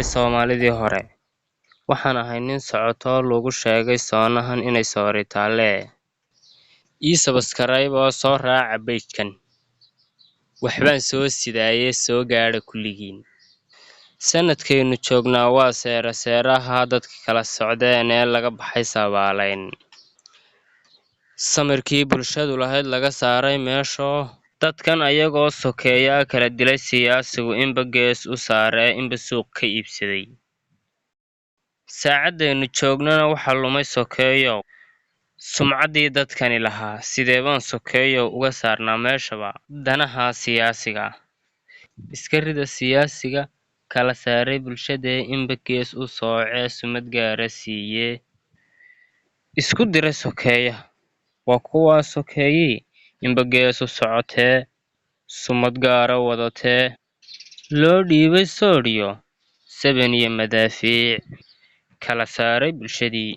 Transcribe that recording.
nahay Soomaalidii hore. Waxaan ahay nin socoto lagu sheegay soonahan inay soori taale. Ii subscribe oo soo raaca page-kan. Waxbaan soo sidaaye soo gaadha kulligiin. Sanadkeenu joognaa waa seeraha dadka kala socdeen ee laga baxay sabaalayn. Samirkii bulshadu lahayd laga saaray meesho. Dadkan ayagoo sokeeya kala dilay siyaasigu inba gees u saaree inba suuq ka iibsaday. Saacadeenu joognana waxa lumay sokeeyo. Sumcaddii dadkani lahaa sidee baan sokeeyo uga saarnaa meeshaba danaha siyaasiga. Iska rida siyaasiga kala saaray bulshada inba gees u soocee sumad gaara siiyee. Isku diray sokeeya. Waa kuwa sokeeyay inba gees u socotee sumad gaara wadatee loo dhiibay soodhiyo 7 iyo madaafiic kala saaray bulshadii.